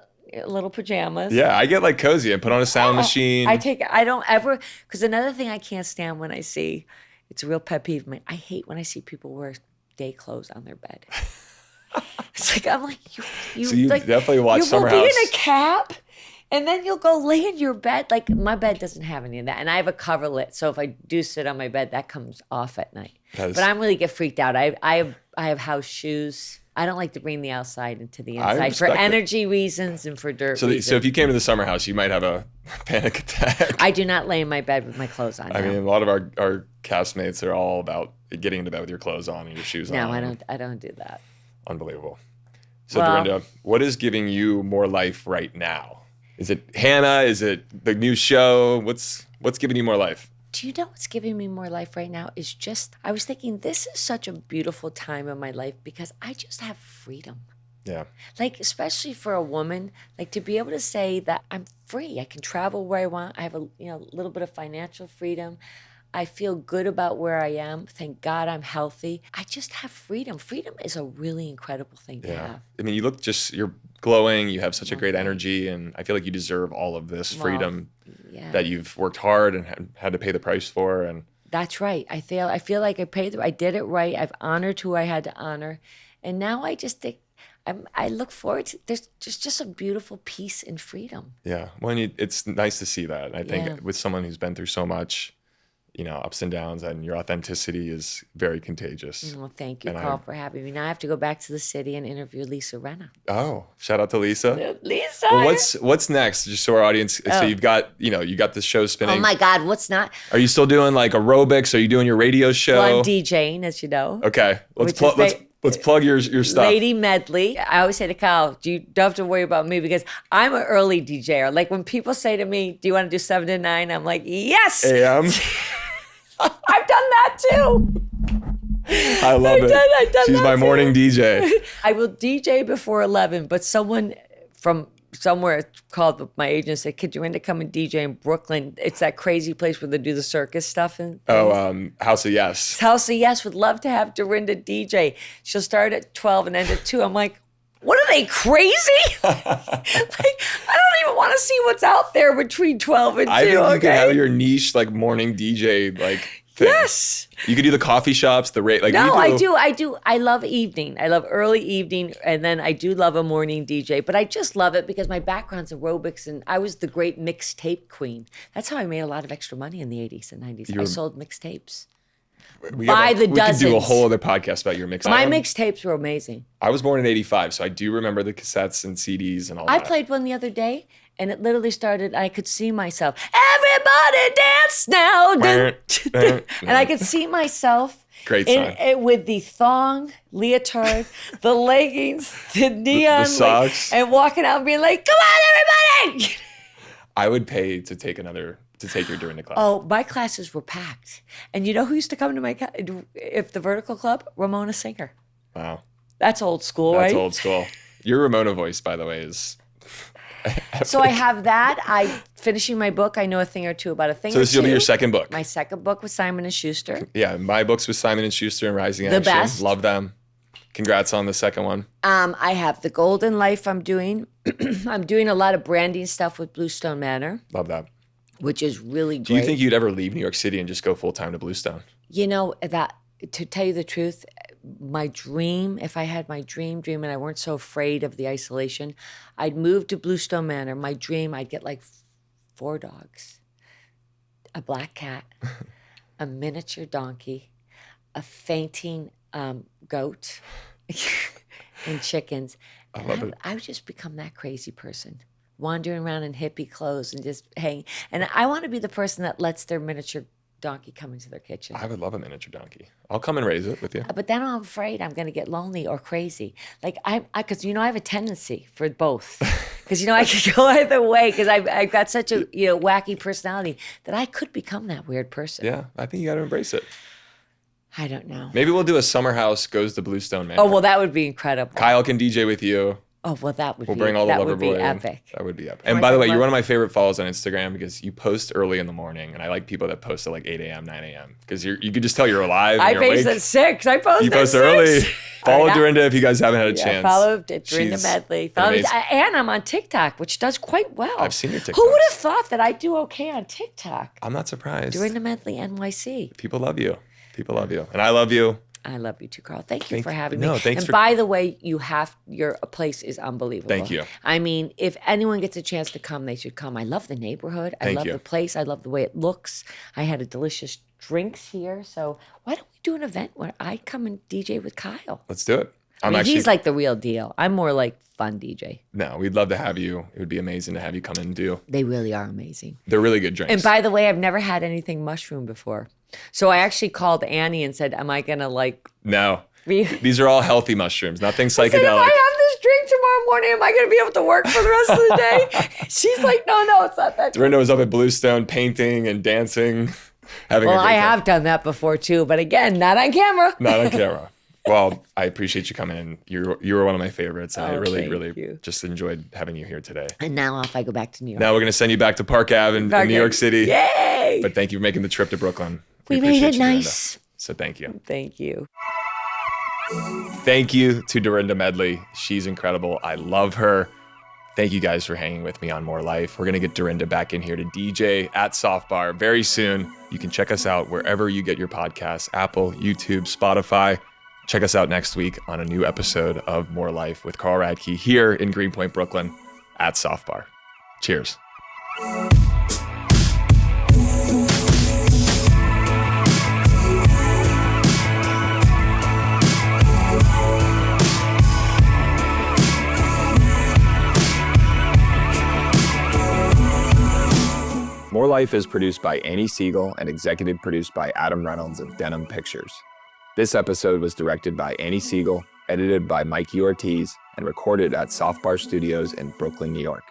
little pajamas.
Yeah, I get cozy and put on a sound machine.
I don't ever, because another thing I can't stand when I see, it's a real pet peeve of mine. I hate when I see people wear day clothes on their bed. It's I'm like, you
so you definitely watch Summer House.
You will be in a cap. And then you'll go lay in your bed. My bed doesn't have any of that. And I have a coverlet. So if I do sit on my bed, that comes off at night. But I really get freaked out. I have house shoes. I don't like to bring the outside into the inside for energy reasons and for dirt reasons.
So if you came to the Summer House, you might have a panic attack.
I do not lay in my bed with my clothes on.
A lot of our castmates are all about getting into bed with your clothes on and your shoes on.
No, I don't do that.
Unbelievable. So Dorinda, what is giving you more life right now? Is it Hannah? Is it the new show? What's giving you more life?
Do you know what's giving me more life right now is just, I was thinking this is such a beautiful time in my life because I just have freedom.
Yeah.
Especially for a woman, to be able to say that I'm free. I can travel where I want. I have a little bit of financial freedom. I feel good about where I am. Thank God I'm healthy. I just have freedom. Freedom is a really incredible thing to have.
You look you're glowing. You have such a great energy. And I feel like you deserve all of this freedom that you've worked hard and had to pay the price for. And
that's right. I feel like I did it right. I've honored who I had to honor. And now I just think, I look forward to, there's just a beautiful peace and freedom.
Yeah. Well, it's nice to see that. I think with someone who's been through so much, ups and downs, and your authenticity is very contagious.
Well, thank you, Carl, for having me. Now I have to go back to the city and interview Lisa Rinna.
Oh, shout out to Lisa.
Lisa.
Well, what's next? Just so our audience, so you've got, you got this show spinning.
Oh my God, what's not?
Are you still doing aerobics? Are you doing your radio show?
Well, I'm DJing, as you know.
Okay, let's plug your stuff.
Lady Medley. I always say to Kyle, you don't have to worry about me because I'm an early DJer. When people say to me, do you want to do 7 to 9? I'm like, yes.
AM.
I've done that too.
I love it. She's my morning DJ.
I will DJ before 11, but someone from somewhere called my agent and said, could Dorinda come and DJ in Brooklyn? It's that crazy place where they do the circus stuff.
House of Yes.
House of Yes would love to have Dorinda DJ. She'll start at 12 and end at 2. I'm like, What are they, crazy? Like, I don't even want to see what's out there between 12 and 2.
I think you
okay?
could have your niche like morning DJ like thing.
Yes.
You could do the coffee shops, the rate. Like
No, I do. I love evening. I love early evening. And then I do love a morning DJ. But I just love it because my background's aerobics and I was the great mixtape queen. That's how I made a lot of extra money in the 80s and 90s. I sold mixtapes.
We
By the
could do a
dozens.
whole other podcast about your mix.
My mixtapes were amazing.
I was born in 85, so I do remember the cassettes and CDs and all
I
that.
played one the other day, and it literally started, I could see myself, everybody dance now. And I could see myself
Great song.
with the thong, leotard, the leggings, the neon,
the socks.
and walking out and being like, come on, everybody.
I would pay to take your Dorinda class.
Oh, my classes were packed. And you know who used to come to my if the Vertical Club? Ramona Singer.
Wow.
That's old school, right?
That's old school. Your Ramona voice, by the way, is...
So I have that. I finishing my book. I know a thing or two about a thing.
So this will be your second book.
My second book was Simon & Schuster.
Yeah, my books with Simon & Schuster and Rising
The
Action.
best.
Love them. Congrats on the second one.
I have The Golden Life I'm doing. I'm doing a lot of branding stuff with Bluestone Manor,
Love that.
which is really great.
Do you think you'd ever leave New York City and just go full-time to Bluestone?
You know, that to tell you the truth, my dream, if I had my dream and I weren't so afraid of the isolation, I'd move to Bluestone Manor. My dream, I'd get like 4 dogs, a black cat, a miniature donkey, a fainting goat, and chickens. And
love it.
I would just become that crazy person, wandering around in hippie clothes and just hang. And I want to be the person that lets their miniature donkey come into their kitchen.
I would love a miniature donkey. I'll come and raise it with you.
But then I'm afraid I'm going to get lonely or crazy. Like because I have a tendency for both. Because I could go either way. Because I've got such a wacky personality that I could become that weird person.
Yeah, I think you got to embrace it.
I don't know.
Maybe we'll do a summer house goes to Bluestone Manor.
Oh well, that would be incredible.
Kyle can DJ with you.
Oh well, that would
We'll
be
bring all the
that
lover
would
boy
be
in.
epic.
That would be epic. And by the way, you're one of my favorite follows on Instagram because you post early in the morning, and I like people that post at like 8 a.m., 9 a.m. because you can just tell you're alive. And
I
you're
post
awake.
at 6. I post.
You
at
post
6.
early. Follow
Right,
Dorinda if you guys haven't had a
Yeah,
chance.
follow Dorinda
She's
Medley.
amazing.
And I'm on TikTok, which does quite well.
I've seen your TikToks.
Who would have thought that I do okay on TikTok?
I'm not surprised.
Dorinda Medley NYC.
People love you. People love you. And I love you.
I love you too, Carl. Thank you for having me.
No, thanks
and
for-
by the way, your place is unbelievable.
Thank you.
I mean, if anyone gets a chance to come, they should come. I love the neighborhood. I
Thank
love
you.
the place. I love the way it looks. I had a delicious drinks here. So why don't we do an event where I come and DJ with Kyle?
Let's do it.
I mean, he's like the real deal. I'm more like fun DJ.
No, we'd love to have you. It would be amazing to have you come in and do.
They really are amazing.
They're really good drinks.
And by the way, I've never had anything mushroom before. So I actually called Annie and said, am I going to
No.
be...
These are all healthy mushrooms, nothing
I said, if
psychedelic.
I have this drink tomorrow morning, am I going to be able to work for the rest of the day? She's like, no, it's not that.
Dorinda was up at Bluestone painting and dancing, having a
Well,
great
I
time.
have done that before too, but again, not on camera.
Not on camera. Well, I appreciate you coming in. You were one of my favorites, and I really,
thank
really
you.
just enjoyed having you here today.
And now off I go back to New York.
Now we're going to send you back to Park Ave in New York City.
Yay!
But thank you for making the trip to Brooklyn.
We made
appreciate
it
you, Dorinda.
nice.
So thank you.
Thank you.
Thank you to Dorinda Medley. She's incredible. I love her. Thank you guys for hanging with me on More Life. We're going to get Dorinda back in here to DJ at Soft Bar very soon. You can check us out wherever you get your podcasts, Apple, YouTube, Spotify. Check us out next week on a new episode of More Life with Carl Radke here in Greenpoint, Brooklyn at Soft Bar. Cheers. More Life is produced by Annie Siegel and executive produced by Adam Reynolds of Denim Pictures. This episode was directed by Annie Siegel, edited by Mikey Ortiz, and recorded at Soft Bar Studios in Brooklyn, New York.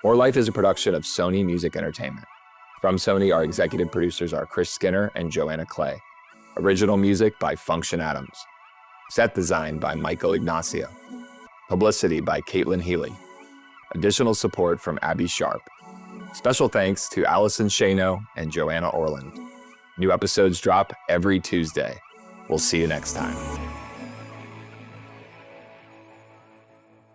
More Life is a production of Sony Music Entertainment. From Sony, our executive producers are Chris Skinner and Joanna Clay. Original music by Function Adams. Set design by Michael Ignacio. Publicity by Caitlin Healy. Additional support from Abby Sharp. Special thanks to Allison Shano and Joanna Orland. New episodes drop every Tuesday. We'll see you next time.